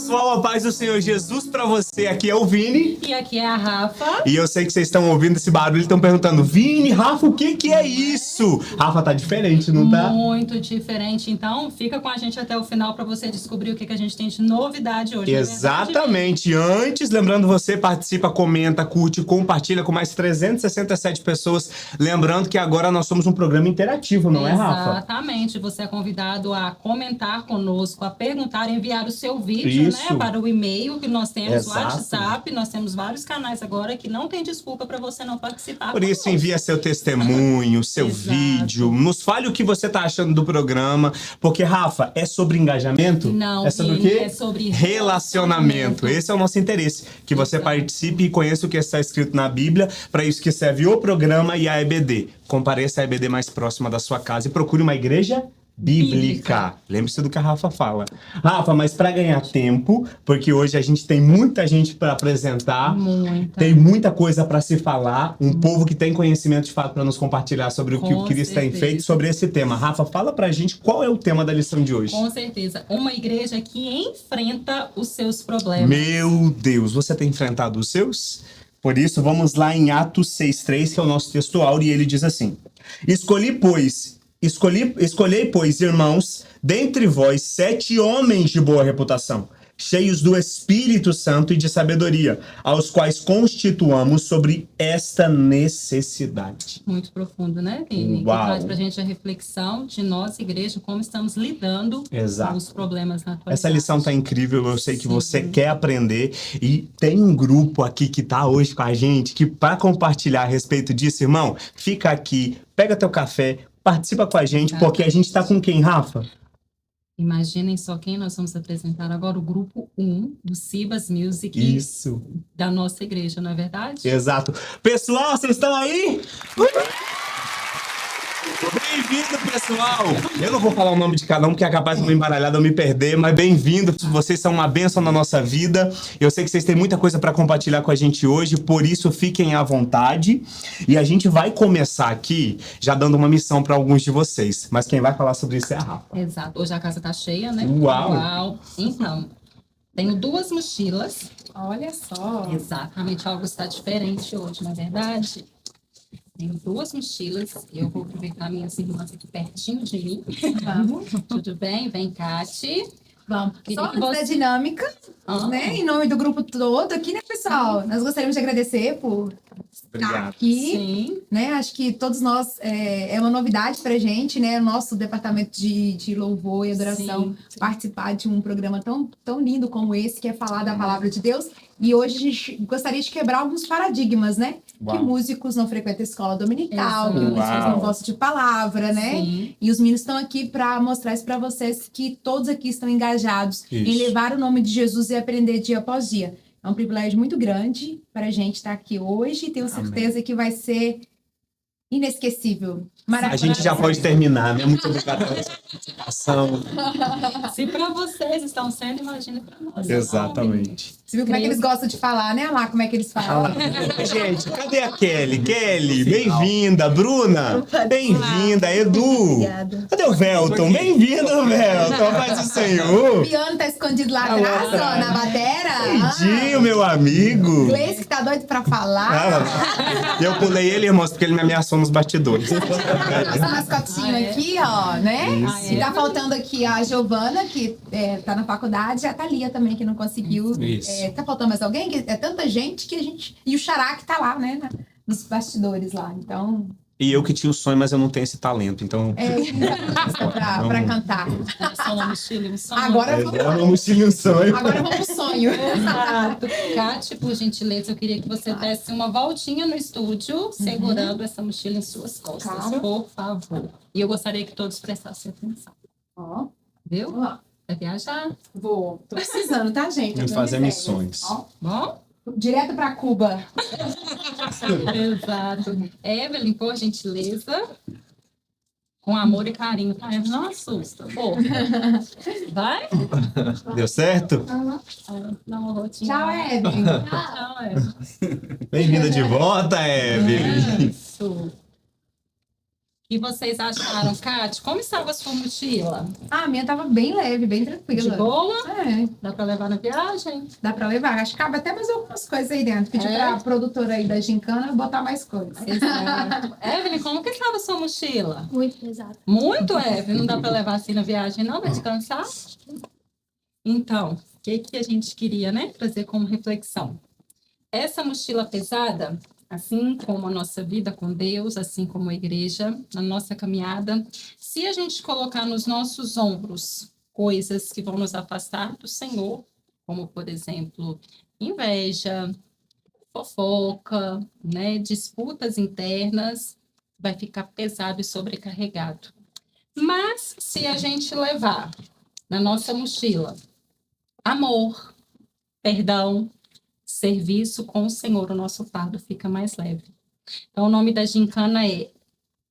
pessoal, a paz do Senhor Jesus pra você. Aqui é o Vini. E aqui é a Rafa. E eu sei que vocês estão ouvindo esse barulho e estão perguntando: Vini, Rafa, o que é isso? Rafa, tá diferente, não tá? Muito diferente. Então, fica com a gente até o final pra você descobrir o que a gente tem de novidade hoje. Exatamente. Antes, lembrando você, participa, comenta, curte, compartilha com mais 367 pessoas. Lembrando que agora nós somos um programa interativo, não é, Rafa? Exatamente. Você é convidado a comentar conosco, a perguntar, enviar o seu vídeo, né, para o e-mail que nós temos, o WhatsApp. Nós temos vários canais agora que não tem desculpa para você não participar. Por isso, envia seu testemunho, seu vídeo. Nos fale o que você tá achando do programa. Porque, Rafa, é sobre engajamento? Não, é sobre o quê? É sobre relacionamento. Esse é o nosso interesse. Que você participe e conheça o que está escrito na Bíblia. Para isso que serve o programa e a EBD. Compareça à EBD mais próxima da sua casa e procure uma igreja bíblica. Lembre-se do que a Rafa fala. Rafa, mas para ganhar tempo, porque hoje a gente tem muita gente para apresentar, tem muita coisa para se falar, um povo que tem conhecimento de fato para nos compartilhar sobre o que o Cristo tem feito sobre esse tema. Rafa, fala pra gente qual é o tema da lição de hoje. Com certeza. Uma igreja que enfrenta os seus problemas. Meu Deus, você tem enfrentado os seus? Por isso, vamos lá em Atos 6:3, que é o nosso texto áureo, e ele diz assim: Escolhei, pois, irmãos, dentre vós 7 homens de boa reputação, cheios do Espírito Santo e de sabedoria, aos quais constituamos sobre esta necessidade. Muito profundo, né, Vini? Que traz pra gente a reflexão de nós, igreja, como estamos lidando com os problemas na atualidade. Essa lição tá incrível, eu sei que você quer aprender, e tem um grupo aqui que tá hoje com a gente, que para compartilhar a respeito disso, irmão, fica aqui, pega teu café, participa com a gente, porque a gente tá com quem, Rafa? Imaginem só quem nós vamos apresentar agora, o grupo 1 do Cibas Music. Isso. Da nossa igreja, não é verdade? Exato. Pessoal, vocês estão aí? Bem-vindo, pessoal! Eu não vou falar o nome de cada um, porque é capaz de me embaralhar, de eu me perder, mas bem-vindo. Vocês são uma bênção na nossa vida. Eu sei que vocês têm muita coisa para compartilhar com a gente hoje, por isso fiquem à vontade. E a gente vai começar aqui já dando uma missão para alguns de vocês. Mas quem vai falar sobre isso é a Rafa. Exato. Hoje a casa tá cheia, né? Uau! Então, tenho 2 mochilas. Olha só! Exatamente, algo está diferente hoje, não é verdade? Tenho 2 mochilas e eu vou aproveitar minhas irmãs aqui pertinho de mim. Vamos. Tudo bem? Vem, Kati. Vamos. Queria Só que antes da dinâmica, né? Em nome do grupo todo aqui, né, pessoal? Nós gostaríamos de agradecer por estar aqui. Sim. Né? Acho que todos nós, é uma novidade pra gente, né? O nosso departamento de louvor e adoração participar de um programa tão lindo como esse, que é falar da palavra de Deus. E hoje a gente gostaria de quebrar alguns paradigmas, né? Que músicos não frequentam escola dominical, que músicos não gostam de palavra, né? Sim. E os meninos estão aqui para mostrar isso para vocês, que todos aqui estão engajados em levar o nome de Jesus e aprender dia após dia. É um privilégio muito grande para a gente estar aqui hoje e tenho certeza que vai ser inesquecível. A gente já pode terminar, né? Muito obrigado pela sua participação. Se para vocês estão sendo, imagina para nós. Exatamente. Você viu como é que eles gostam de falar, né, Amar? Como é que eles falam? Gente, cadê a Kelly? Kelly, bem-vinda. Bruna, bem-vinda. Edu, Obrigada. cadê o Velton? Bem-vindo, Velton. Paz do Senhor. O piano tá escondido lá atrás, ó, na batera. Lindinho, meu amigo. Gleice que tá doido pra falar. Eu pulei ele, irmãos, porque ele me ameaçou nos bastidores. Esse mascotinho aqui, ó, né? Isso. E tá faltando aqui a Giovana, que tá na faculdade, e a Thalia também, que não conseguiu. Isso. Tá faltando mais alguém? É tanta gente que a gente... E o Xará que tá lá, né? Nos bastidores lá, então... E eu que tinha o sonho, mas eu não tenho esse talento, então... pra cantar. Só uma mochila e um sonho. Agora vamos um sonho. Agora vamos pro sonho. Exato. Kati, por gentileza, eu queria que você desse uma voltinha no estúdio, segurando essa mochila em suas costas, por favor. E eu gostaria que todos prestassem atenção. Ó. Viu? Ó. Vai viajar? Vou. Tô precisando, tá, gente? Vamos fazer missões. Ó. Bom? Direto pra Cuba. Exato. Evelyn, por gentileza. Com amor e carinho, tá? Não assusta. Pô. Vai? Deu certo? Dá uma rotinha. Tchau, Evelyn. Tchau, Evelyn. Bem-vinda de volta, Evelyn. Isso. que vocês acharam? Kate, como estava a sua mochila? A minha tava bem leve, bem tranquila. De boa? É. Dá para levar na viagem? Dá pra levar. Acho que cabe até mais algumas coisas aí dentro. Pedir pra produtora aí da Gincana botar mais coisas. Exato. Evelyn, como que estava a sua mochila? Muito pesado. Muito, Evelyn. Não dá para levar assim na viagem, não? Vai descansar? Então, o que a gente queria, né? Trazer como reflexão. Essa mochila pesada, assim como a nossa vida com Deus, assim como a igreja, a nossa caminhada, se a gente colocar nos nossos ombros coisas que vão nos afastar do Senhor, como, por exemplo, inveja, fofoca, né, disputas internas, vai ficar pesado e sobrecarregado. Mas, se a gente levar na nossa mochila amor, perdão, serviço com o Senhor, o nosso fardo fica mais leve. Então, o nome da gincana é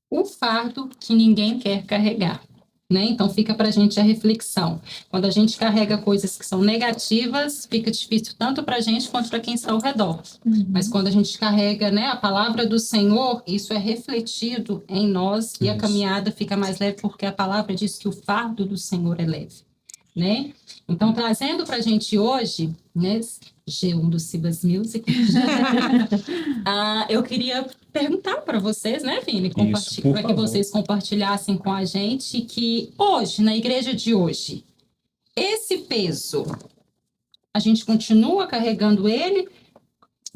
o fardo que ninguém quer carregar, né? Então, fica para a gente a reflexão. Quando a gente carrega coisas que são negativas, fica difícil tanto para a gente quanto para quem está ao redor. Mas quando a gente carrega, né, a palavra do Senhor, isso é refletido em nós e a caminhada fica mais leve, porque a palavra diz que o fardo do Senhor é leve, né? Então, trazendo para a gente hoje, né, G1 do Cibas Music, eu queria perguntar para vocês, né, Vini, para que vocês compartilhassem com a gente que hoje, na igreja de hoje, esse peso, a gente continua carregando ele?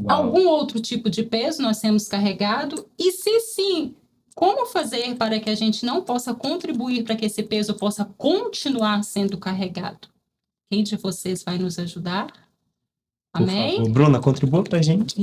Algum outro tipo de peso nós temos carregado? E se sim, como fazer para que a gente não possa contribuir para que esse peso possa continuar sendo carregado? Quem de vocês vai nos ajudar? Amém? Por favor. Bruna, contribua pra gente.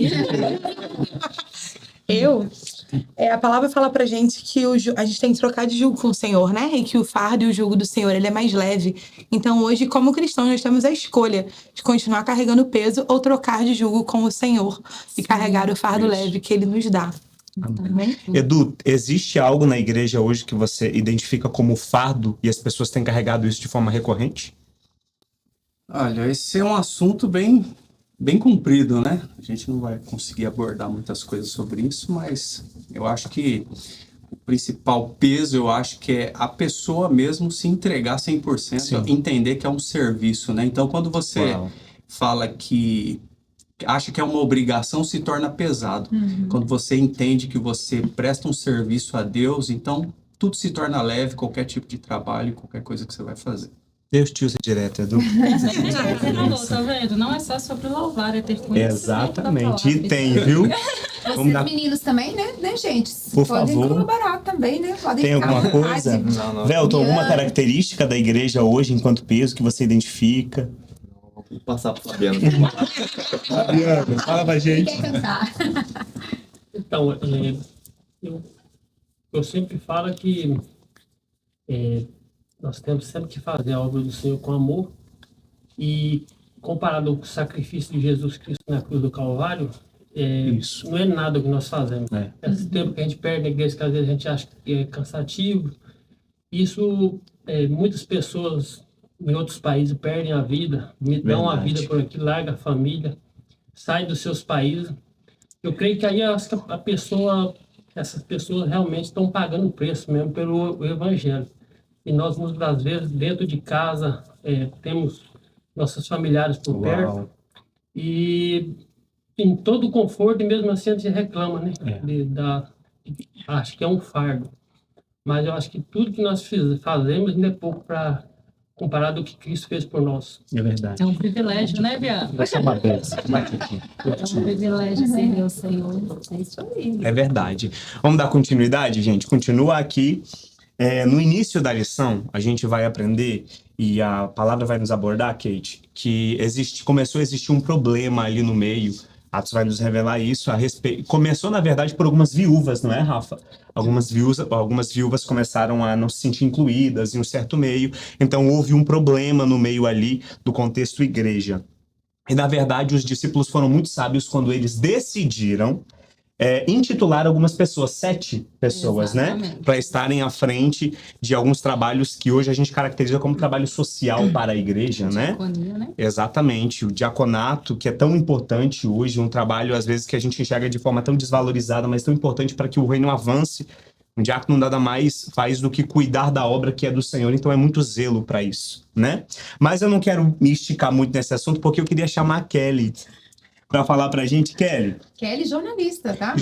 A palavra fala pra gente que a gente tem que trocar de jugo com o Senhor, né? E que o fardo e o jugo do Senhor, ele é mais leve. Então, hoje, como cristãos, nós temos a escolha de continuar carregando peso ou trocar de jugo com o Senhor e carregar o fardo leve que ele nos dá. Amém? Edu, existe algo na igreja hoje que você identifica como fardo e as pessoas têm carregado isso de forma recorrente? Olha, esse é um assunto bem comprido, né? A gente não vai conseguir abordar muitas coisas sobre isso, mas eu acho que o principal peso, eu acho que é a pessoa mesmo se entregar 100%, Sim. entender que é um serviço, né? Então, quando você fala que acha que é uma obrigação, se torna pesado. Quando você entende que você presta um serviço a Deus, então tudo se torna leve, qualquer tipo de trabalho, qualquer coisa que você vai fazer. Deus te usa direto, Edu. Tá vendo? Não é só sobre louvar, é ter conhecimento. Exatamente. E tem, viu? Vocês meninos também, né, gente? Por Podem favor. colaborar também, né? Podem tem alguma coisa? Não. Velton, alguma característica da igreja hoje enquanto peso que você identifica? Vou passar para o Fabiano. Fabiano, fala pra gente. Quer cantar? Então, eu sempre falo que nós temos sempre que fazer a obra do Senhor com amor, e comparado com o sacrifício de Jesus Cristo na cruz do Calvário, não é nada o que nós fazemos. Esse tempo que a gente perde na igreja, que às vezes a gente acha que é cansativo, isso, muitas pessoas em outros países perdem a vida, dão a vida por aqui, larga a família, sai dos seus países. Eu creio que aí essas pessoas realmente estão pagando o preço mesmo pelo Evangelho. E nós, às vezes, dentro de casa, temos nossos familiares por perto. E em todo o conforto, e mesmo assim a gente reclama, né? Acho que é um fardo. Mas eu acho que tudo que nós fazemos ainda é pouco comparado ao que Cristo fez por nós. É verdade. É um privilégio, né, Bianca? É um privilégio servir ao Senhor. É isso aí. É verdade. Vamos dar continuidade, gente? Continua aqui. No início da lição, a gente vai aprender, e a palavra vai nos abordar, Kate, que começou a existir um problema ali no meio. Atos vai nos revelar isso a respeito. Começou, na verdade, por algumas viúvas, não é, Rafa? Algumas viúvas começaram a não se sentir incluídas em um certo meio. Então, houve um problema no meio ali do contexto igreja. E, na verdade, os discípulos foram muito sábios quando eles decidiram intitular algumas pessoas, 7 pessoas, Exatamente. né? Para estarem à frente de alguns trabalhos que hoje a gente caracteriza como trabalho social para a igreja, né? Diaconia, né? Exatamente. O diaconato, que é tão importante hoje, um trabalho, às vezes, que a gente enxerga de forma tão desvalorizada, mas tão importante para que o reino avance Um diácono nada mais faz do que cuidar da obra que é do Senhor, então é muito zelo para isso, né? Mas eu não quero me esticar muito nesse assunto, porque eu queria chamar a Kelly para falar pra gente. Kelly, jornalista, tá?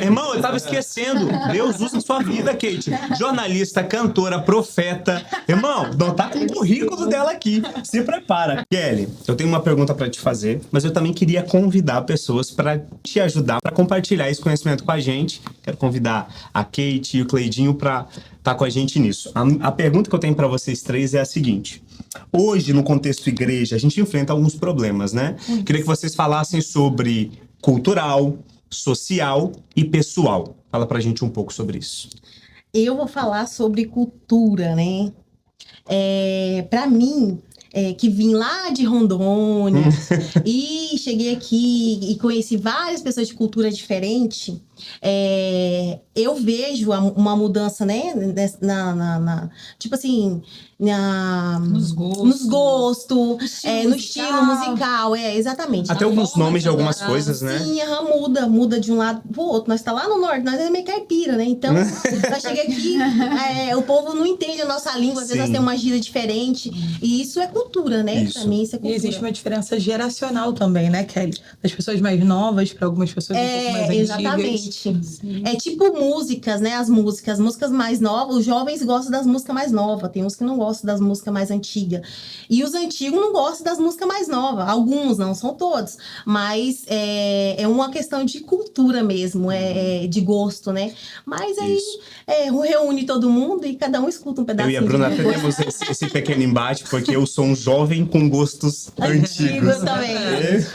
irmão, eu tava esquecendo. Deus usa a sua vida, Kate. Jornalista, cantora, profeta. Irmão, não tá com o currículo dela aqui. Se prepara. Kelly, eu tenho uma pergunta pra te fazer, mas eu também queria convidar pessoas pra te ajudar, pra compartilhar esse conhecimento com a gente. Quero convidar a Kate e o Cleidinho pra estar com a gente nisso. A pergunta que eu tenho pra vocês três é a seguinte. Hoje, no contexto igreja, a gente enfrenta alguns problemas, né? Queria que vocês falassem sobre cultural, social e pessoal. Fala pra gente um pouco sobre isso. Eu vou falar sobre cultura, né? Para mim, que vim lá de Rondônia e cheguei aqui e conheci várias pessoas de cultura diferente, eu vejo uma mudança, né? Tipo assim, nos gostos, no estilo musical, exatamente. Até alguns nomes de algumas coisas, né? Sim, muda de um lado pro outro. Nós tá lá no norte, nós é meio caipira, né? Então, nós chega aqui, o povo não entende a nossa língua, às vezes nós temos uma gíria diferente. E isso é cultura, né? Isso. Pra mim, isso é cultura. E existe uma diferença geracional também, né, Kelly? Das pessoas mais novas para algumas pessoas um pouco mais antigas. Exatamente. É tipo músicas, né? As músicas mais novas, os jovens gostam das músicas mais novas, tem uns que não gostam das músicas mais antigas. E os antigos não gostam das músicas mais novas. Alguns, não são todos. Mas é uma questão de cultura mesmo, de gosto, né? Mas aí reúne todo mundo e cada um escuta um pedacinho. Eu e a Bruna até temos esse pequeno embate, porque eu sou um jovem com gostos antigos. Também.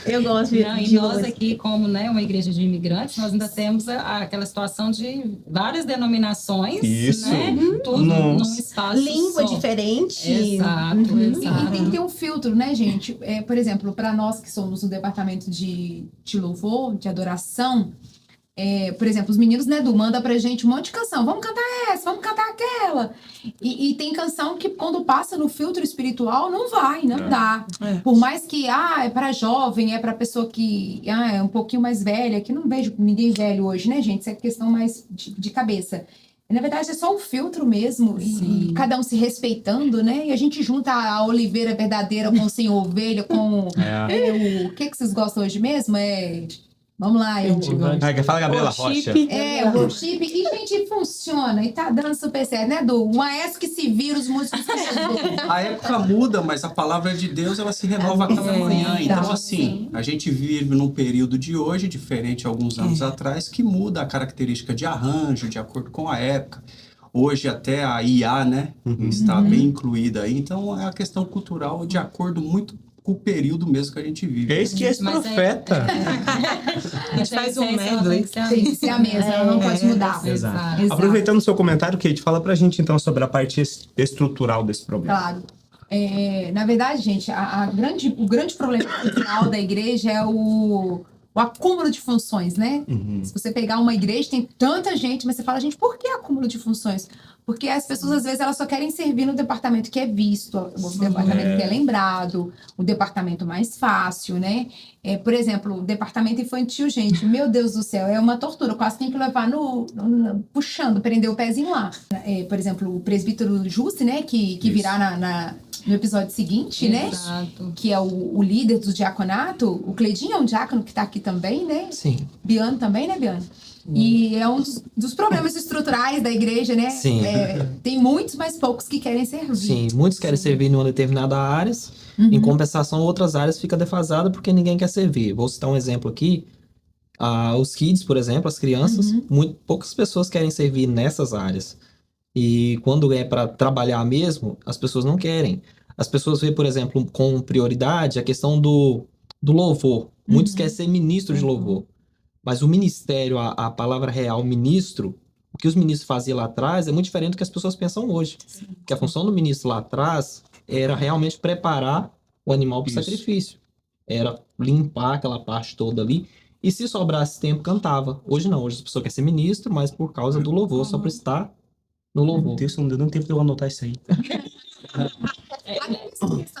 Eu gosto de E nós aqui, como uma igreja de imigrantes, nós ainda temos aquela situação de várias denominações. Isso. Né? Tudo num espaço língua só. diferente. Exato, E tem que ter um filtro, né, gente? Por exemplo, para nós que somos no departamento de louvor, de adoração, por exemplo, os meninos, né, Edu, manda pra gente um monte de canção. Vamos cantar essa, vamos cantar aquela. E tem canção que quando passa no filtro espiritual, não dá. Por mais que, é para jovem, é para pessoa que é um pouquinho mais velha, que não vejo ninguém velho hoje, né, gente? Isso é questão mais de cabeça. Na verdade, é só um filtro mesmo, e cada um se respeitando, né? E a gente junta a oliveira verdadeira com o sem ovelha, com o que vocês gostam hoje mesmo? Vamos lá, Fala, Gabriela Rocha. O worship. E, gente, funciona. E tá dando super certo, né, Du? Um maestro que se vira, os músicos A época muda, mas a palavra de Deus, ela se renova a cada manhã. Então, assim, a gente vive num período de hoje, diferente alguns anos atrás, que muda a característica de arranjo, de acordo com a época. Hoje até a IA, né, está bem incluída aí. Então, é a questão cultural de acordo muito com o período mesmo que a gente vive. Eis que esse profeta. A gente faz um medley. Tem que ser a mesma, ela não pode mudar. Exato. Aproveitando o seu comentário, Kate, fala pra gente então sobre a parte estrutural desse problema. Claro. Na verdade, gente, o grande problema estrutural da igreja é o acúmulo de funções, né? Se você pegar uma igreja, tem tanta gente, mas você fala, gente, por que acúmulo de funções? Porque as pessoas, às vezes, elas só querem servir no departamento que é visto, o departamento que é lembrado, o departamento mais fácil, né? Por exemplo, o departamento infantil, gente, meu Deus do céu, é uma tortura. Quase tem que levar puxando, prender o pezinho lá. Por exemplo, o presbítero Jussi, né? Que virá no episódio seguinte, né? Que é o líder do diaconato. O Cleidinho é um diácono que está aqui também, né? Sim. Biano também, né, Biano? E é um dos problemas estruturais da igreja, né? Sim. Tem muitos, mas poucos que querem servir. Sim, muitos querem servir em uma determinada área, em compensação, outras áreas ficam defasadas porque ninguém quer servir. Vou citar um exemplo aqui. Os kids, por exemplo, as crianças, poucas pessoas querem servir nessas áreas. E quando é para trabalhar mesmo, as pessoas não querem. As pessoas veem, por exemplo, com prioridade a questão do louvor. Muitos querem ser ministro de louvor. Mas o ministério, a palavra real, ministro, o que os ministros faziam lá atrás é muito diferente do que as pessoas pensam hoje. Porque a função do ministro lá atrás era realmente preparar o animal para o sacrifício. Era limpar aquela parte toda ali. E se sobrasse tempo, cantava. Hoje não, hoje a pessoa quer ser ministro, mas por causa do louvor, só para estar no louvor. Deus, não deu nem tempo de eu anotar isso aí.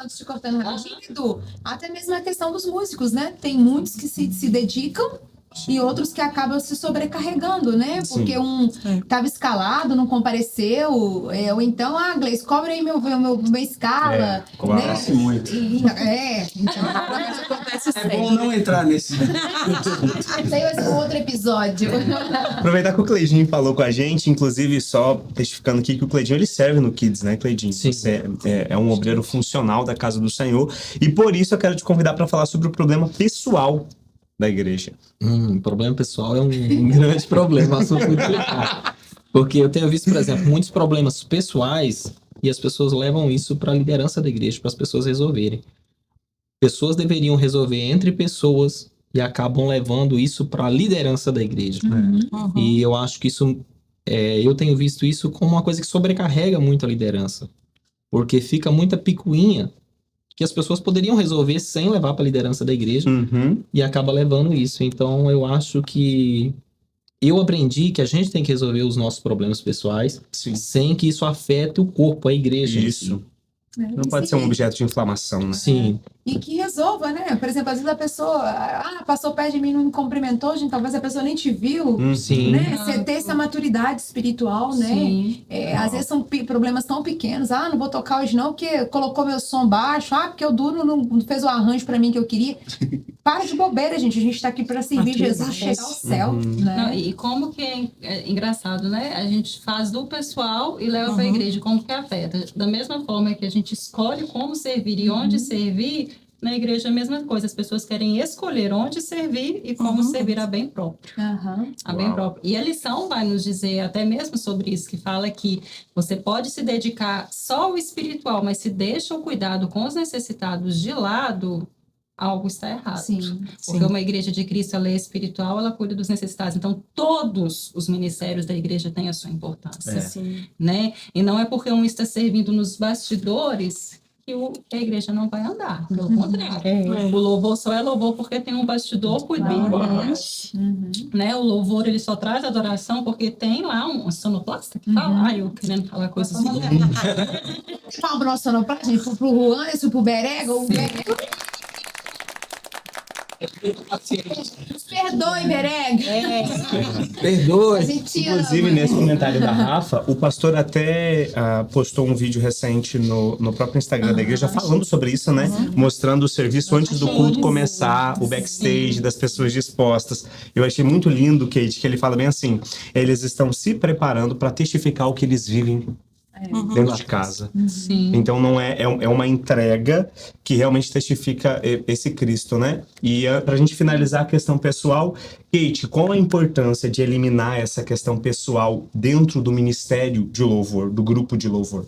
Te cortando rapidinho, Edu, até mesmo a questão dos músicos, né? Tem muitos que se dedicam e outros que acabam se sobrecarregando, né? Porque um estava escalado, não compareceu, ou então, Gleice, cobra aí meu escala. Acontece muito. Então acontece sempre. É bom não entrar nesse. Esse aí vai ser um outro episódio. Aproveitar que o Cleidinho falou com a gente, inclusive só testificando aqui que o Cleidinho ele serve no Kids, né, Cleidinho? Sim. Você é um obreiro funcional da casa do Senhor, e por isso eu quero te convidar para falar sobre o problema pessoal da igreja. Problema pessoal é um grande problema, assunto muito delicado. Porque eu tenho visto, por exemplo, muitos problemas pessoais e as pessoas levam isso para a liderança da igreja, para as pessoas resolverem. Pessoas deveriam resolver entre pessoas e acabam levando isso para a liderança da igreja. E eu acho que isso, eu tenho visto isso como uma coisa que sobrecarrega muito a liderança. Porque fica muita picuinha que as pessoas poderiam resolver sem levar para a liderança da igreja e acaba levando isso. Então, eu acho que eu aprendi que a gente tem que resolver os nossos problemas pessoais sem que isso afete o corpo, a igreja. Isso. Não pode ser um objeto de inflamação, né? Sim. E que resolva, né? Por exemplo, às vezes a pessoa, passou perto de mim e não me cumprimentou, gente, talvez a pessoa nem te viu, Sim. né? Você ter essa maturidade espiritual, né? Às vezes são problemas tão pequenos, não vou tocar hoje não, porque colocou meu som baixo, porque o Duro não fez o arranjo pra mim que eu queria. Para de bobeira, gente, a gente tá aqui pra servir Jesus, chegar ao céu, né? Não, e como que é engraçado, né? A gente faz do pessoal e leva pra igreja, como que afeta. Da mesma forma que a gente escolhe como servir e onde servir, na igreja é a mesma coisa. As pessoas querem escolher onde servir e como servir a bem próprio. A bem próprio. E a lição vai nos dizer até mesmo sobre isso, que fala que você pode se dedicar só ao espiritual, mas se deixa o cuidado com os necessitados de lado, algo está errado. Porque uma igreja de Cristo, ela é espiritual, ela cuida dos necessitados. Então, todos os ministérios da igreja têm a sua importância. Né? E não é porque um está servindo nos bastidores que a igreja não vai andar. Pelo contrário. O louvor só é louvor porque tem um bastidor cuidando. Né? O louvor, ele só traz adoração porque tem lá um sonoplasta que fala. Eu querendo falar coisas assim. Fala pro nosso sonoplasta, gente, pro Juan, esse pro Berega, o Berega. Perdoe, Berega. Perdoe. Inclusive, nesse comentário da Rafa, o pastor até postou um vídeo recente no próprio Instagram da igreja falando sobre isso, né? Mostrando o serviço antes do culto começar, o backstage das pessoas dispostas. Eu achei muito lindo, Kate, que ele fala bem assim: eles estão se preparando para testificar o que eles vivem dentro de casa. Então não é uma entrega que realmente testifica esse Cristo, né? E pra gente finalizar a questão pessoal, Kate, qual a importância de eliminar essa questão pessoal dentro do ministério de louvor, do grupo de louvor?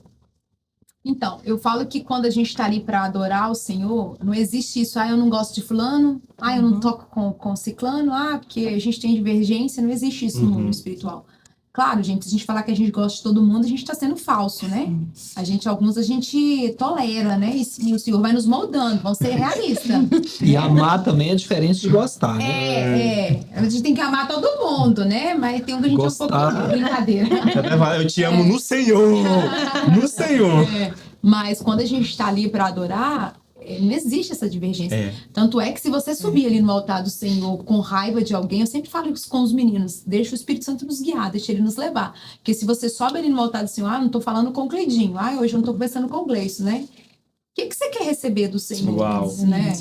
Então, eu falo que quando a gente está ali para adorar o Senhor, não existe isso, eu não gosto de fulano, eu não toco com ciclano, porque a gente tem divergência, não existe isso no mundo espiritual. Claro, gente, se a gente falar que a gente gosta de todo mundo, a gente está sendo falso, né? Alguns a gente tolera, né? E o Senhor vai nos moldando, vamos ser realistas. E amar também é diferente de gostar, né? A gente tem que amar todo mundo, né? Mas tem um que a gente é um pouco brincadeira. Eu te amo no Senhor! No Senhor! Mas quando a gente está ali para adorar, não existe essa divergência. Tanto é que se você subir ali no altar do Senhor com raiva de alguém, eu sempre falo isso com os meninos, deixa o Espírito Santo nos guiar, deixa ele nos levar. Porque se você sobe ali no altar do Senhor, não tô falando com o Cleidinho, hoje eu não tô conversando com o Gleice, né? O que você quer receber do Senhor? Né?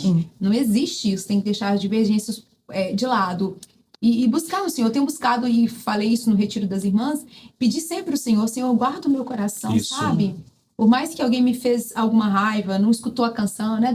Não existe isso, tem que deixar as divergências de lado. E buscar no Senhor. Eu tenho buscado, e falei isso no Retiro das Irmãs, pedir sempre ao Senhor, Senhor, guarda o meu coração, sabe? Por mais que alguém me fez alguma raiva, não escutou a canção, né,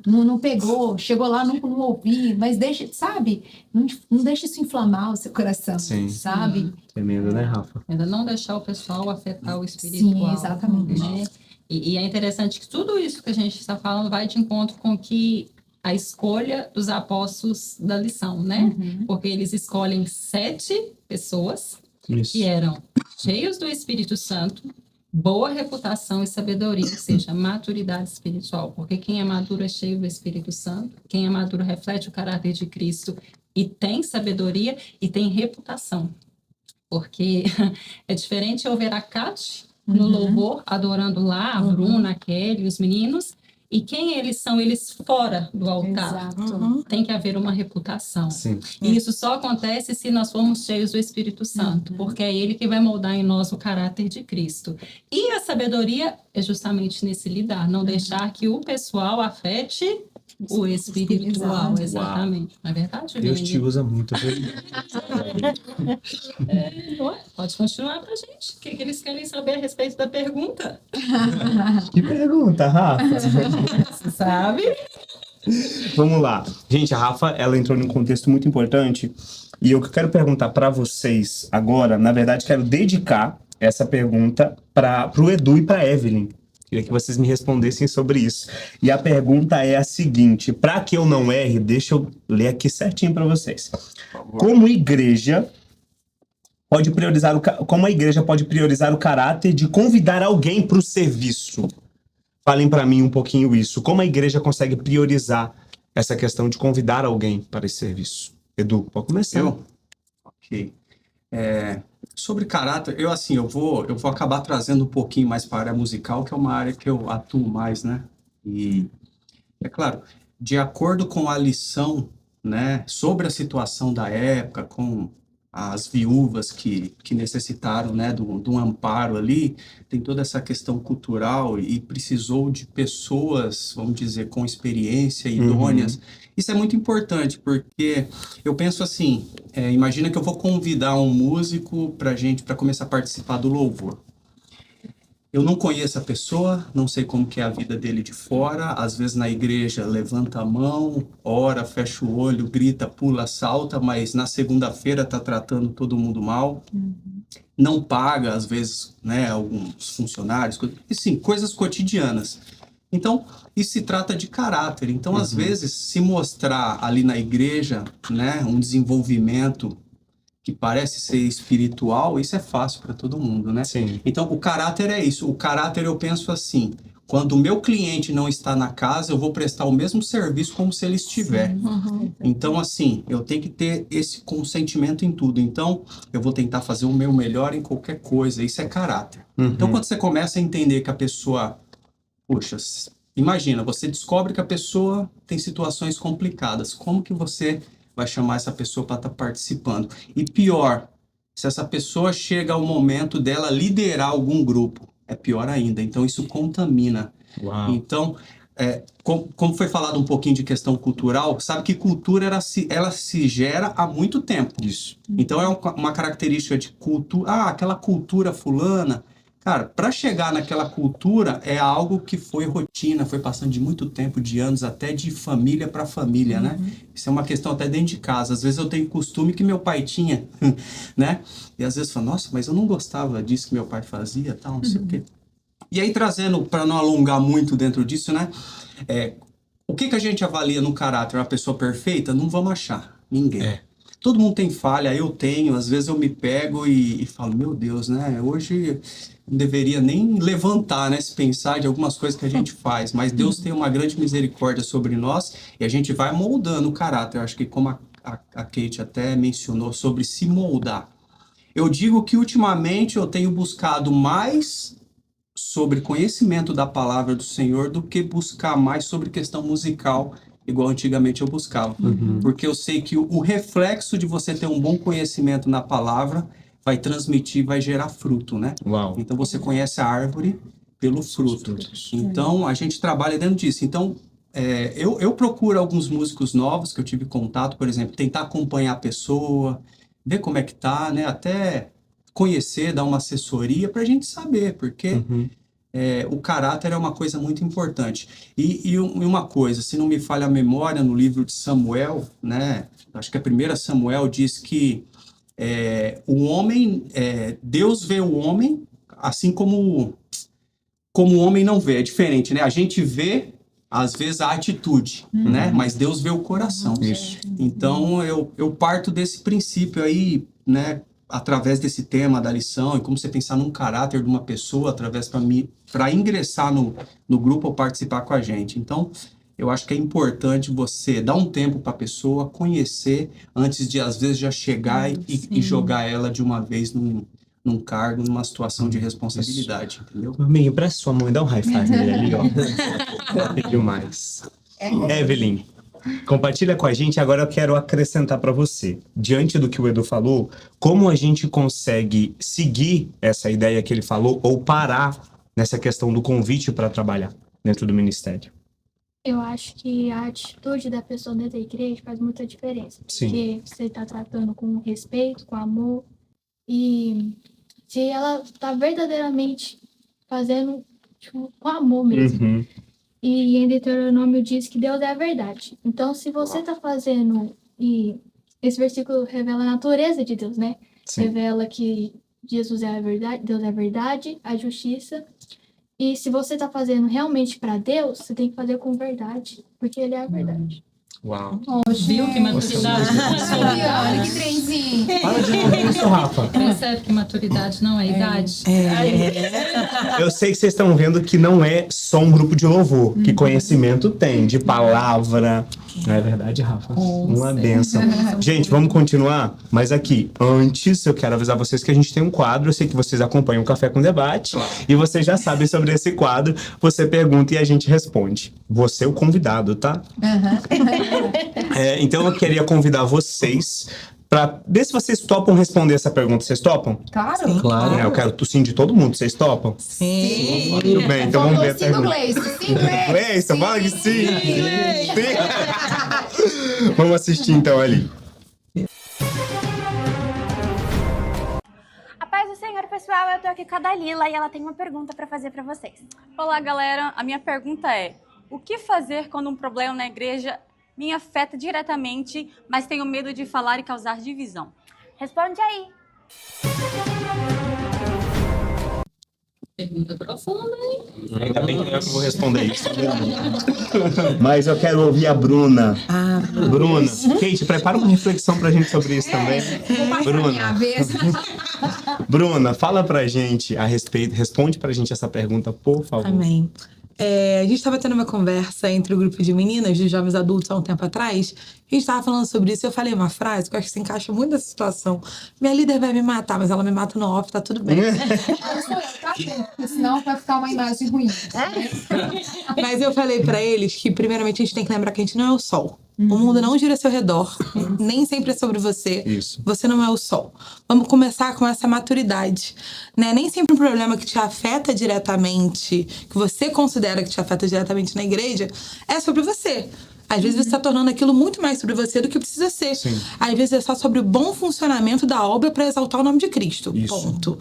não pegou, chegou lá, não ouvi, mas deixa, sabe? Não deixa isso inflamar o seu coração, sabe? Tremendo, né, Rafa? Ainda não deixar o pessoal afetar o espiritual. Sim, exatamente. Né? E é interessante que tudo isso que a gente está falando vai de encontro com que a escolha dos apóstolos da lição, né? Porque eles escolhem 7 pessoas que eram cheios do Espírito Santo, boa reputação e sabedoria, ou seja, maturidade espiritual. Porque quem é maduro é cheio do Espírito Santo, quem é maduro reflete o caráter de Cristo e tem sabedoria e tem reputação. Porque é diferente eu ver a Kate no louvor, adorando lá, a Bruna, a Kelly, os meninos, e quem eles são, eles fora do altar. Exato. Tem que haver uma reputação. Sim. E isso só acontece se nós formos cheios do Espírito Santo, porque é ele que vai moldar em nós o caráter de Cristo. E a sabedoria é justamente nesse lidar, não deixar que o pessoal afete o espiritual. Exatamente. Não é verdade, Deus Juliane? te usa muito. Pode continuar pra gente. O que eles querem saber a respeito da pergunta? Que pergunta, Rafa. Você sabe? Vamos lá. Gente, a Rafa, ela entrou num contexto muito importante. E eu quero perguntar para vocês agora, na verdade, quero dedicar essa pergunta para o Edu e para Evelyn. Queria que vocês me respondessem sobre isso. E a pergunta é a seguinte, para que eu não erre, deixa eu ler aqui certinho para vocês. Como a igreja pode priorizar o caráter de convidar alguém para o serviço? Falem para mim um pouquinho isso. Como a igreja consegue priorizar essa questão de convidar alguém para esse serviço? Edu, pode começar. Ok. Sobre caráter, eu vou acabar trazendo um pouquinho mais para a área musical, que é uma área que eu atuo mais, né? E, é claro, de acordo com a lição, né, sobre a situação da época, com as viúvas que necessitaram, né, do amparo ali, tem toda essa questão cultural e precisou de pessoas, vamos dizer, com experiência, idôneas. Isso é muito importante, porque eu penso assim, imagina que eu vou convidar um músico para começar a participar do louvor. Eu não conheço a pessoa, não sei como que é a vida dele de fora, às vezes na igreja levanta a mão, ora, fecha o olho, grita, pula, salta, mas na segunda-feira está tratando todo mundo mal, não paga, às vezes, né, alguns funcionários, assim, coisas cotidianas. Então, isso se trata de caráter. Então, às vezes, se mostrar ali na igreja, né, um desenvolvimento que parece ser espiritual, isso é fácil para todo mundo, né? Sim. Então, o caráter é isso. O caráter, eu penso assim, quando o meu cliente não está na casa, eu vou prestar o mesmo serviço como se ele estiver. Então, assim, eu tenho que ter esse consentimento em tudo. Então, eu vou tentar fazer o meu melhor em qualquer coisa. Isso é caráter. Então, quando você começa a entender que a pessoa... Poxa, imagina, você descobre que a pessoa tem situações complicadas. Como que você vai chamar essa pessoa para estar participando? E pior, se essa pessoa chega ao momento dela liderar algum grupo, é pior ainda. Então, isso contamina. Uau. Então, como foi falado um pouquinho de questão cultural, sabe que cultura ela se gera há muito tempo. Isso. Então, é uma característica de cultura. Aquela cultura fulana... Cara, para chegar naquela cultura é algo que foi rotina, foi passando de muito tempo, de anos, até de família para família, né? Isso é uma questão até dentro de casa. Às vezes eu tenho costume que meu pai tinha, né? E às vezes eu falo, nossa, mas eu não gostava disso que meu pai fazia, tal, não sei o quê. E aí, trazendo, para não alongar muito dentro disso, né? O que a gente avalia no caráter? Uma pessoa perfeita? Não vamos achar. Ninguém. Todo mundo tem falha, eu tenho. Às vezes eu me pego e falo, meu Deus, né? Hoje... não deveria nem levantar, né, se pensar de algumas coisas que a gente faz, mas Deus tem uma grande misericórdia sobre nós e a gente vai moldando o caráter. Eu acho que como a Kate até mencionou sobre se moldar. Eu digo que ultimamente eu tenho buscado mais sobre conhecimento da palavra do Senhor do que buscar mais sobre questão musical, igual antigamente eu buscava. Porque eu sei que o reflexo de você ter um bom conhecimento na palavra vai transmitir, vai gerar fruto, né? Uau. Então, você conhece a árvore pelo fruto. Então, a gente trabalha dentro disso. Então, eu procuro alguns músicos novos que eu tive contato, por exemplo, tentar acompanhar a pessoa, ver como é que tá, né? Até conhecer, dar uma assessoria para a gente saber, porque o caráter é uma coisa muito importante. E uma coisa, se não me falha a memória, no livro de Samuel, né? Acho que a 1 Samuel diz que o homem, Deus vê o homem assim como o homem não vê, é diferente, né? A gente vê, às vezes, a atitude, né? Mas Deus vê o coração. Isso. Então, eu parto desse princípio aí, né? Através desse tema da lição, e como você pensar num caráter de uma pessoa, através para ingressar no grupo ou participar com a gente. Então, eu acho que é importante você dar um tempo para a pessoa conhecer antes de, às vezes, já chegar e jogar ela de uma vez num cargo, numa situação de responsabilidade, entendeu? Amém, empresta sua mão e dá um high five nele ali, ó. É demais. Evelyn, compartilha com a gente. Agora eu quero acrescentar para você, diante do que o Edu falou, como a gente consegue seguir essa ideia que ele falou ou parar nessa questão do convite para trabalhar dentro do ministério? Eu acho que a atitude da pessoa dentro da igreja faz muita diferença. Sim. Porque você está tratando com respeito, com amor. E se ela está verdadeiramente fazendo com amor mesmo. Uhum. E em Deuteronômio diz que Deus é a verdade. Então, se você está fazendo... E esse versículo revela a natureza de Deus, né? Sim. Revela que Jesus é a verdade, Deus é a verdade, a justiça. E se você está fazendo realmente para Deus, você tem que fazer com verdade. Porque Ele é a verdade. Uau. Viu que maturidade? Olha que trenzinho. Fala de novo isso, Rafa. Percebe que maturidade não é idade? Eu sei que vocês estão vendo que não é só um grupo de louvor, que conhecimento tem, de palavra. Não é verdade, Rafa? Uma benção. Gente, vamos continuar? Mas aqui, antes, eu quero avisar vocês que a gente tem um quadro. Eu sei que vocês acompanham o Café com Debate. E vocês já sabem sobre esse quadro. Você pergunta e a gente responde. Você é o convidado, tá? Então eu queria convidar vocês pra ver se vocês topam responder essa pergunta. Vocês topam? Claro. Claro. Eu quero o sim de todo mundo. Vocês topam? Sim. Muito bem, então vamos ver a Sim, pergunta. Gleice. Gleice, fala que sim. Sim. Vamos assistir então ali. A paz do Senhor, pessoal, eu tô aqui com a Dalila e ela tem uma pergunta para fazer para vocês. Olá, galera. A minha pergunta é: o que fazer quando um problema na igreja me afeta diretamente, mas tenho medo de falar e causar divisão? Responde aí. Pergunta profunda, hein? Ainda bem que eu vou responder isso. Mas eu quero ouvir a Bruna. Bruna, Kate, prepara uma reflexão pra gente sobre isso também. Bruna. Bruna, fala pra gente a respeito, responde pra gente essa pergunta, por favor. Amém. A gente estava tendo uma conversa entre o grupo de meninas, de jovens adultos, há um tempo atrás. A gente estava falando sobre isso e eu falei uma frase que eu acho que se encaixa muito nessa situação. Minha líder vai me matar, mas ela me mata no off, tá tudo bem. Senão vai ficar uma imagem ruim. Mas eu falei pra eles que, primeiramente, a gente tem que lembrar que a gente não é o sol. O mundo não gira ao seu redor, nem sempre é sobre você. Isso. Você não é o sol. Vamos começar com essa maturidade, né? Nem sempre um problema que te afeta diretamente, que você considera que te afeta diretamente na igreja, é sobre você. Às vezes você está tornando aquilo muito mais sobre você do que precisa ser. Sim. Às vezes é só sobre o bom funcionamento da obra para exaltar o nome de Cristo. Isso. Ponto.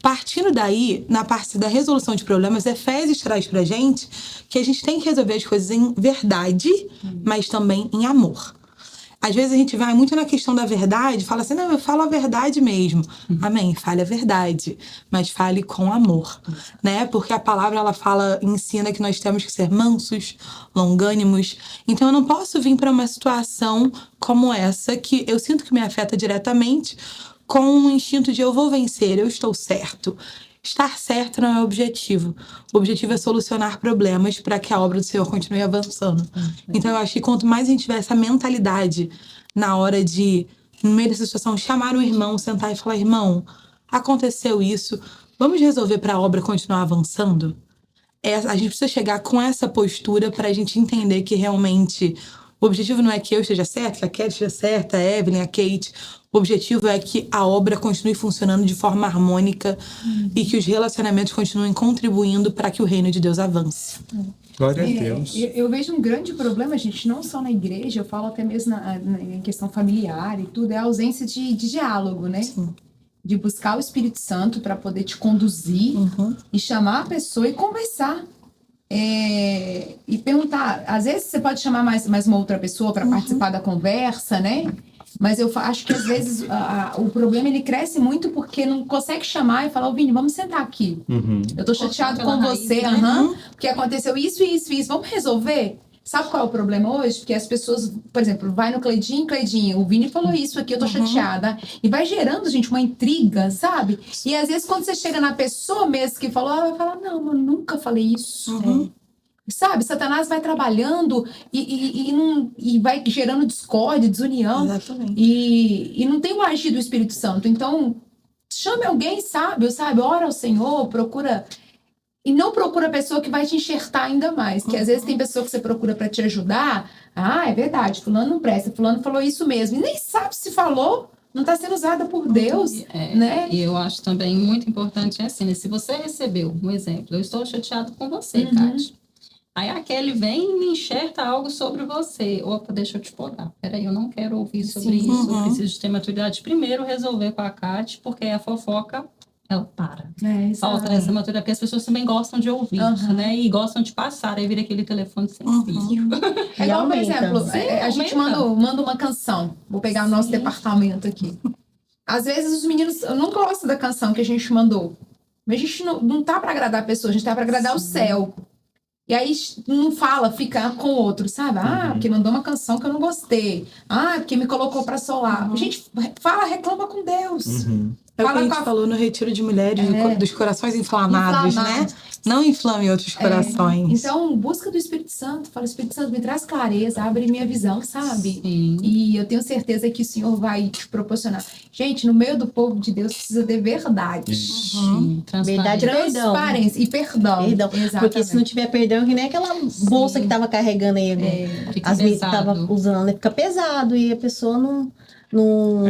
Partindo daí, na parte da resolução de problemas, Efésios traz pra gente que a gente tem que resolver as coisas em verdade, mas também em amor. Às vezes a gente vai muito na questão da verdade, fala assim, não, eu falo a verdade mesmo. Amém, fale a verdade, mas fale com amor, né? Porque a palavra, ela fala, ensina que nós temos que ser mansos, longânimos. Então eu não posso vir para uma situação como essa, que eu sinto que me afeta diretamente, com um instinto de eu vou vencer, eu estou certo. Estar certo não é o objetivo. O objetivo é solucionar problemas para que a obra do Senhor continue avançando. Então eu acho que quanto mais a gente tiver essa mentalidade na hora de, no meio dessa situação, chamar o irmão, sentar e falar, irmão, aconteceu isso, vamos resolver para a obra continuar avançando? A gente precisa chegar com essa postura para a gente entender que realmente o objetivo não é que eu esteja certa, que a Kelly esteja certa, a Evelyn, a Kate. O objetivo é que a obra continue funcionando de forma harmônica e que os relacionamentos continuem contribuindo para que o reino de Deus avance. Glória a Deus. Eu vejo um grande problema, gente, não só na igreja, eu falo até mesmo em questão familiar e tudo, é a ausência de diálogo, né? Sim. De buscar o Espírito Santo para poder te conduzir e chamar a pessoa e conversar. E perguntar, às vezes você pode chamar mais uma outra pessoa para participar da conversa, né? Mas eu acho que às vezes o problema ele cresce muito porque não consegue chamar e falar, ô Vini, vamos sentar aqui. Eu tô chateado com você, porque aconteceu isso, vamos resolver? Sabe qual é o problema hoje? Porque as pessoas, por exemplo, vai no Cleidinho, o Vini falou isso aqui, eu tô chateada. E vai gerando, gente, uma intriga, sabe? E às vezes quando você chega na pessoa mesmo que falou, ela vai falar, não, eu nunca falei isso. Sabe? Satanás vai trabalhando e vai gerando discórdia, desunião. Exatamente. E não tem o agir do Espírito Santo. Então, chame alguém sábio, sabe? Ora ao Senhor, procura... E não procura a pessoa que vai te enxertar ainda mais. Que às vezes tem pessoa que você procura para te ajudar. Ah, é verdade, fulano não presta, fulano falou isso mesmo. E nem sabe se falou, não está sendo usada por Deus, né? E eu acho também muito importante assim, né? Se você recebeu um exemplo, eu estou chateado com você, Kátia. Aí a Kelly vem e me enxerta algo sobre você. Opa, deixa eu te podar. Peraí, eu não quero ouvir sobre isso. Eu preciso de ter maturidade. Primeiro, resolver com a Kátia, porque a fofoca... ela para. Falta essa maturidade, porque as pessoas também gostam de ouvir, né? E gostam de passar, aí vira aquele telefone sem fio. É igual, por exemplo, a gente manda uma canção. Vou pegar o nosso departamento aqui. Às vezes os meninos não gostam da canção que a gente mandou. Mas a gente não tá para agradar a pessoa, a gente tá para agradar o céu. E aí não fala, fica com o outro, sabe? Ah, porque mandou uma canção que eu não gostei. Ah, porque me colocou para solar. A gente fala, reclama com Deus. É o que a gente falou no Retiro de Mulheres, dos corações inflamados, né? Não inflame outros corações. Então, busca do Espírito Santo. Fala, Espírito Santo, me traz clareza, abre minha visão, sabe? E eu tenho certeza que o Senhor vai te proporcionar. Gente, no meio do povo de Deus precisa ter verdade. Verdade, transparência e perdão. Porque se não tiver perdão, que nem aquela bolsa que tava carregando aí, as vezes que tava usando, né? Fica pesado e a pessoa não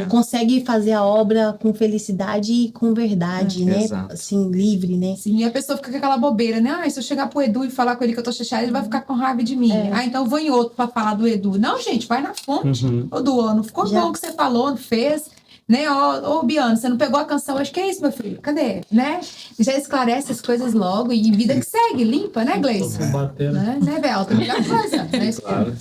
consegue fazer a obra com felicidade e com verdade, né? Assim, livre, né? Sim, e a pessoa fica com aquela bobeira, né? Ah, se eu chegar pro Edu e falar com ele que eu tô chateada, ele vai ficar com raiva de mim. Ah, então eu vou em outro pra falar do Edu. Não, gente, vai na fonte. Ô, Duan, não ficou bom o que você falou, não fez? Né? Ô, Biano, você não pegou a canção? Acho que é isso, meu filho. Cadê? Né? Já esclarece as coisas logo e vida que segue, limpa, né, Gleice? Né, Velta? Melhor coisa. Né? Claro,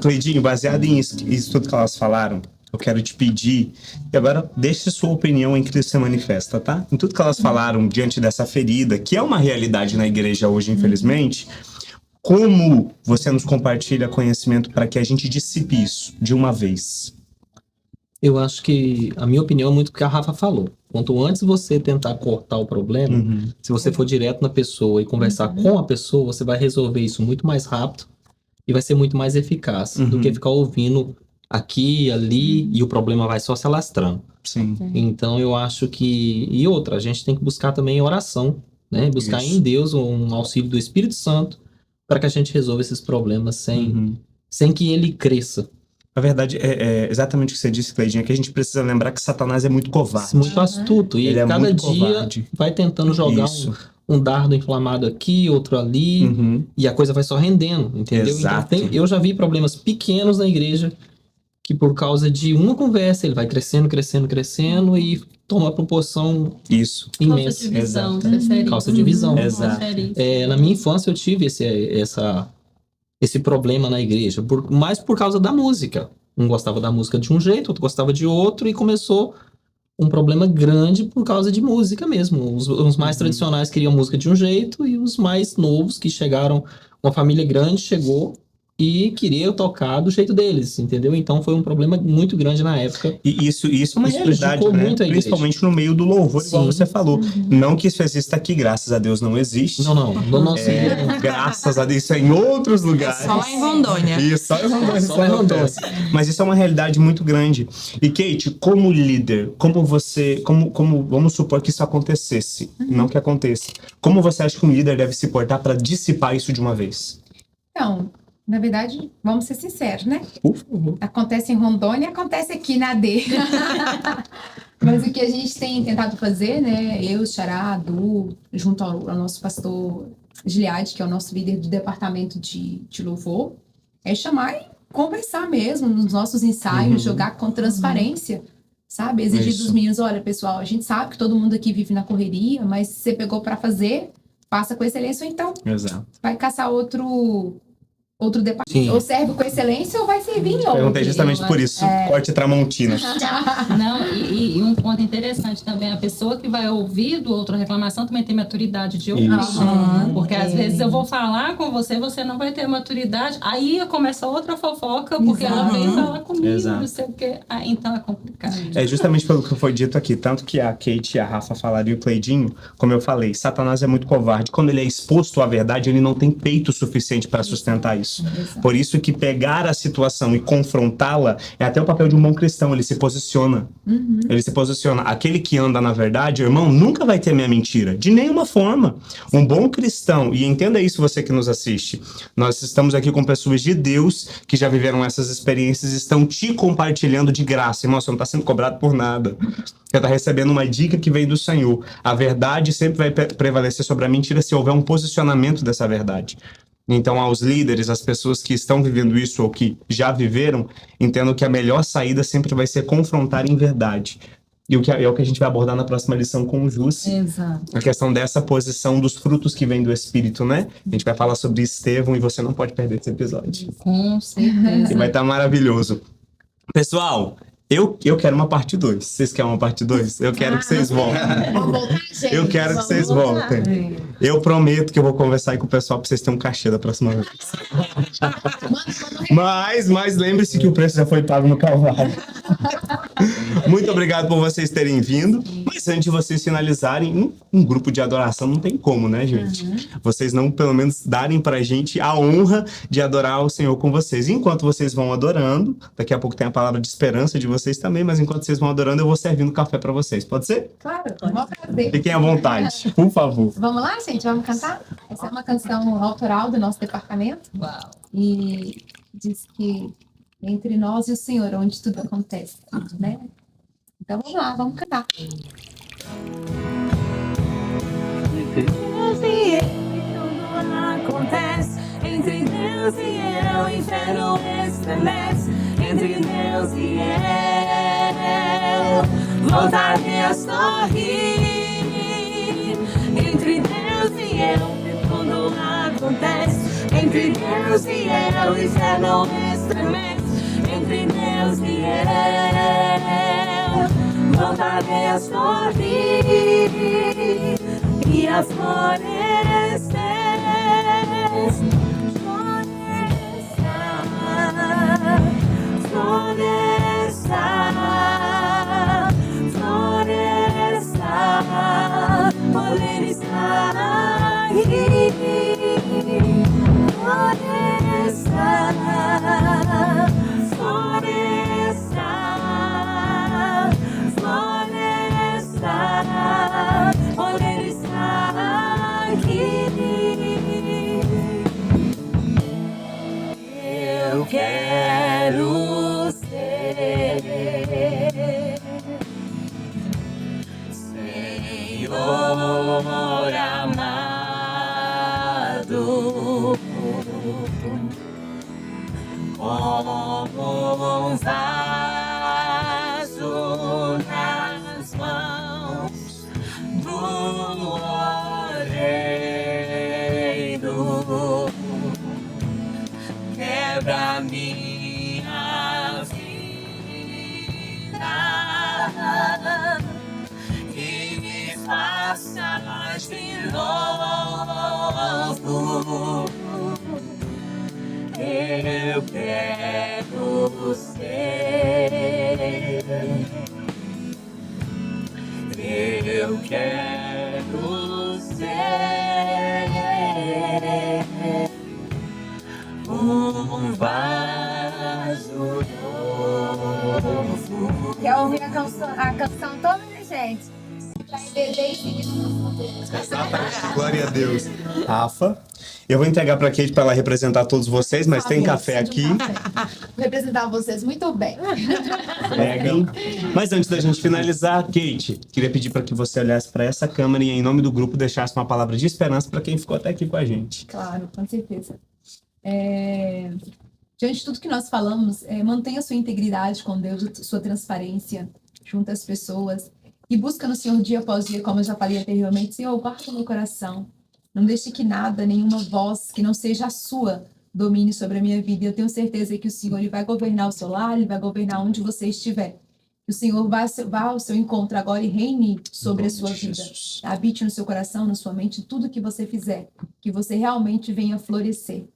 Cleidinho, baseado isso tudo que elas falaram, eu quero te pedir, e agora deixe sua opinião em Cristo se manifesta, tá? Em tudo que elas falaram diante dessa ferida, que é uma realidade na igreja hoje, infelizmente, como você nos compartilha conhecimento para que a gente dissipe isso de uma vez? Eu acho que a minha opinião é muito o que a Rafa falou. Quanto antes você tentar cortar o problema, se você for direto na pessoa e conversar com a pessoa, você vai resolver isso muito mais rápido e vai ser muito mais eficaz do que ficar ouvindo aqui, ali, e o problema vai só se alastrando. Então eu acho que... E outra, a gente tem que buscar também oração, né? Buscar em Deus um auxílio do Espírito Santo para que a gente resolva esses problemas sem que ele cresça. A verdade é exatamente o que você disse, Cleidinha, que a gente precisa lembrar que Satanás é muito covarde. Muito astuto. E ele cada dia vai tentando jogar um dardo inflamado aqui, outro ali, e a coisa vai só rendendo, entendeu? Então, eu já vi problemas pequenos na igreja que por causa de uma conversa ele vai crescendo e toma uma proporção imensa. Causa de visão. Exato. Na minha infância eu tive esse problema na igreja, mais por causa da música. Um gostava da música de um jeito, outro gostava de outro, e começou um problema grande por causa de música mesmo. Os mais tradicionais queriam música de um jeito, e os mais novos que chegaram, uma família grande chegou e queria tocar do jeito deles, entendeu? Então foi um problema muito grande na época. E isso é uma realidade, né? Principalmente no meio do louvor, igual você falou. Não que isso exista aqui, graças a Deus não existe. Não. No nosso graças a Deus, isso é em outros lugares. Só lá em Rondônia. Isso, só em Rondônia. Mas isso é uma realidade muito grande. E Kate, como líder, como vamos supor que isso acontecesse, não que aconteça. Como você acha que um líder deve se portar para dissipar isso de uma vez? Então, na verdade, vamos ser sinceros, né? Acontece em Rondônia, acontece aqui na AD. Mas o que a gente tem tentado fazer, né? Eu, Xará, Adu, junto ao nosso pastor Gilead, que é o nosso líder do departamento de louvor, é chamar e conversar mesmo nos nossos ensaios, jogar com transparência, sabe? Exigir dos meninos, olha, pessoal, a gente sabe que todo mundo aqui vive na correria, mas se você pegou para fazer, faça com excelência, ou então vai caçar outro departamento. Ou serve com excelência ou vai servir em outro. Perguntei justamente por isso. Corte Tramontina. Não, e um ponto interessante também, a pessoa que vai ouvir do outro reclamação também tem maturidade de ouvir. Porque às vezes eu vou falar com você, você não vai ter maturidade, aí começa outra fofoca, porque ela veio falar comigo, não sei o quê. Então é complicado. É justamente pelo que foi dito aqui, tanto que a Kate e a Rafa falaram e o Cleidinho, como eu falei, Satanás é muito covarde. Quando ele é exposto à verdade, ele não tem peito suficiente para sustentar isso. isso. Por isso que pegar a situação e confrontá-la é até o papel de um bom cristão, ele se posiciona. Ele se posiciona. Aquele que anda na verdade, irmão, nunca vai temer a mentira, de nenhuma forma. Um bom cristão, e entenda isso você que nos assiste, nós estamos aqui com pessoas de Deus que já viveram essas experiências e estão te compartilhando de graça. Irmão, você não está sendo cobrado por nada. Você está recebendo uma dica que vem do Senhor. A verdade sempre vai prevalecer sobre a mentira se houver um posicionamento dessa verdade. Então, aos líderes, às pessoas que estão vivendo isso ou que já viveram, entendam que a melhor saída sempre vai ser confrontar em verdade. E é o que a gente vai abordar na próxima lição com o Jussi. Exato. A questão dessa posição dos frutos que vêm do Espírito, né? A gente vai falar sobre Estevão e você não pode perder esse episódio. Com certeza. E vai estar maravilhoso. Pessoal, eu quero uma parte 2. Vocês querem uma parte 2? Eu quero que vocês voltem. Vamos voltar, gente. Eu quero que vocês voltem. Eu prometo que eu vou conversar aí com o pessoal pra vocês terem um cachê da próxima vez. Mas lembre-se que o preço já foi pago no Calvário. Muito obrigado por vocês terem vindo. Mas antes de vocês finalizarem, um grupo de adoração não tem como, né, gente? Vocês não, pelo menos, darem pra gente a honra de adorar o Senhor com vocês. Enquanto vocês vão adorando, daqui a pouco tem a palavra de esperança de vocês também, mas enquanto vocês vão adorando, eu vou servindo café pra vocês. Pode ser? Claro, vamos prazer. Fiquem à vontade, por favor. Vamos lá, gente? Vamos cantar? Essa é uma canção autoral do nosso departamento. Uau. E diz que entre nós e o Senhor, onde tudo acontece, né? Então vamos lá, vamos cantar. Deus e tudo acontece entre Deus e eu, o inferno estremece entre Deus e eu, voltarei a sorrir entre Deus e eu, tudo acontece entre Deus e eu, o inferno estremece entre Deus e eu, voltarei a sorrir e a florescer, poder estar aqui, poder estar aqui. Eu quero ser Senhor amado, como um vaso nas mãos do oleiro, quebra minha vida e me faça de novo. Eu quero ser, eu quero ser um vaso novo. Quer ouvir a canção toda, né, gente? Pra beber e seguir. Glória a Deus. Rafa, eu vou entregar pra Kate pra ela representar todos vocês, mas tem café aqui. Vou representar vocês muito bem. Peguem. Mas antes da gente finalizar, Kate, queria pedir para que você olhasse para essa câmera e, em nome do grupo, deixasse uma palavra de esperança para quem ficou até aqui com a gente. Claro, com certeza. Diante de tudo que nós falamos, mantenha sua integridade com Deus, sua transparência junto às pessoas e busca no Senhor dia após dia, como eu já falei anteriormente. Senhor, guarda o meu coração. Não deixe que nada, nenhuma voz que não seja a sua, domine sobre a minha vida. E eu tenho certeza que o Senhor ele vai governar o seu lar, ele vai governar onde você estiver. Que o Senhor vá ao seu encontro agora e reine sobre a sua vida. Habite no seu coração, na sua mente, tudo que você fizer. Que você realmente venha florescer.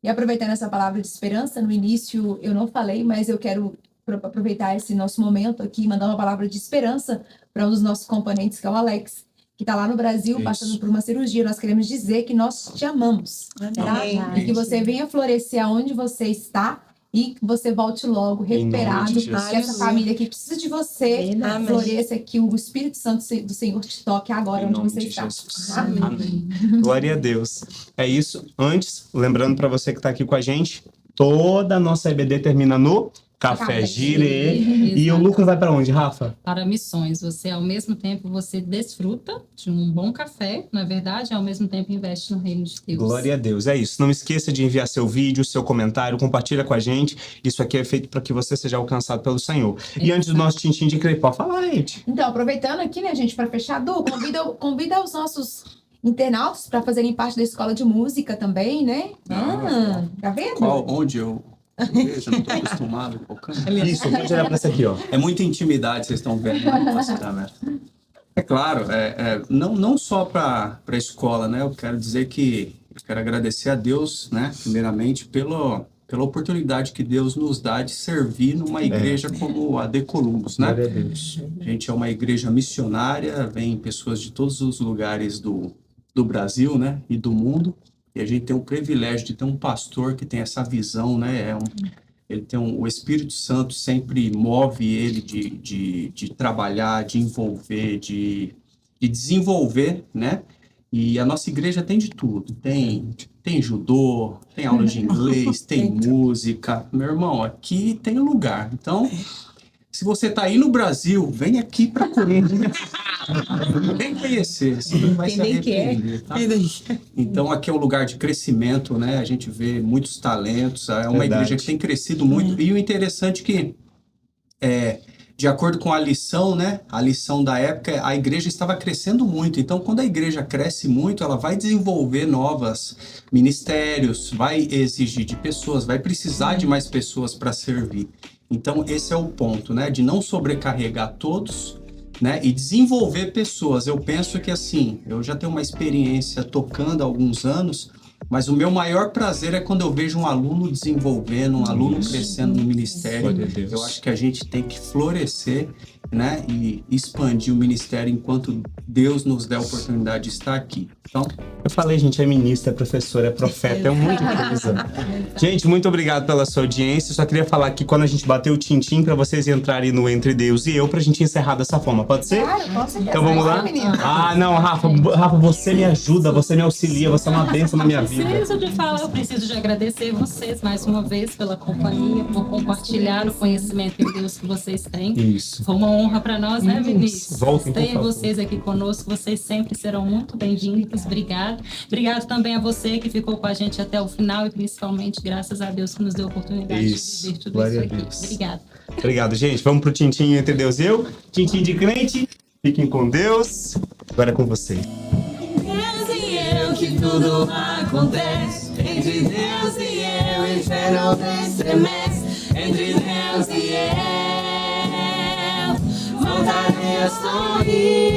E aproveitando essa palavra de esperança, no início eu não falei, mas eu quero aproveitar esse nosso momento aqui e mandar uma palavra de esperança para um dos nossos componentes, que é o Alex, que está lá no Brasil, passando por uma cirurgia. Nós queremos dizer que nós te amamos, tá? E que você venha florescer aonde você está e que você volte logo recuperado. Que essa família que precisa de você floresça, que o Espírito Santo do Senhor te toque agora onde você está. Amém. Glória a Deus. É isso. Antes, lembrando para você que está aqui com a gente, toda a nossa EBD termina no Café Girê. E o lucro vai para onde, Rafa? Para missões. Você, ao mesmo tempo, você desfruta de um bom café, não é verdade? Ao mesmo tempo, investe no reino de Deus. Glória a Deus. É isso. Não esqueça de enviar seu vídeo, seu comentário, compartilha com a gente. Isso aqui é feito para que você seja alcançado pelo Senhor. E antes do nosso tintim de crepe, pode falar, gente. Então, aproveitando aqui, né, gente, para fechar, Du, convida os nossos internautas para fazerem parte da escola de música também, né? Tá vendo? Onde eu vejo, não tô acostumado. Isso, pode olhar para essa aqui, ó. É muita intimidade, vocês estão vendo. É claro, não só para a escola, né? Eu quero dizer que eu quero agradecer a Deus, né? Primeiramente, pela oportunidade que Deus nos dá de servir numa igreja como a de Columbus, né? A gente é uma igreja missionária, vem pessoas de todos os lugares do Brasil, né? E do mundo. E a gente tem o privilégio de ter um pastor que tem essa visão, né? Ele tem o Espírito Santo sempre move ele de trabalhar, de envolver, de desenvolver, né? E a nossa igreja tem de tudo. Tem judô, tem aula de inglês, tem música. Meu irmão, aqui tem lugar. Então, se você está aí no Brasil, vem aqui para Columbus. Vem conhecer, você não vai se arrepender, tá? Então, aqui é um lugar de crescimento, né? A gente vê muitos talentos, é uma igreja que tem crescido muito. E o interessante é que, de acordo com a lição, né? A lição da época, a igreja estava crescendo muito. Então, quando a igreja cresce muito, ela vai desenvolver novos ministérios, vai exigir de pessoas, vai precisar de mais pessoas para servir. Então, esse é o ponto, né? De não sobrecarregar todos, né? E desenvolver pessoas. Eu penso que, assim, eu já tenho uma experiência tocando há alguns anos, mas o meu maior prazer é quando eu vejo um aluno desenvolvendo, um aluno crescendo no ministério. Eu acho que a gente tem que florescer, né? E expandir o ministério enquanto Deus nos der a oportunidade de estar aqui. Então, eu falei, gente, é ministra, é professora, é profeta, é um monte de coisa. Gente, muito obrigado pela sua audiência. Só queria falar que quando a gente bateu o tintim, para vocês entrarem no Entre Deus e eu, pra gente encerrar dessa forma, pode ser? Claro, com certeza. Então vamos lá? Não, Rafa, você me ajuda, você me auxilia, você é uma bênção na minha vida. Eu preciso de agradecer vocês mais uma vez pela companhia, por compartilhar o conhecimento em Deus que vocês têm. Isso. Foi uma honra para nós, né, Vinícius? Voltem, ter vocês aqui conosco, vocês sempre serão muito bem-vindos. Obrigado. Obrigado também a você que ficou com a gente até o final e principalmente graças a Deus que nos deu a oportunidade de viver tudo isso aqui. Obrigado. Obrigado, gente. Vamos pro tintim Entre Deus e eu. Tintim de crente. Fiquem com Deus. Agora é com vocês. Deus e eu que tudo acontece. Entre Deus e eu, o inferno estremece. Entre Deus e eu, voltarei a sorrir.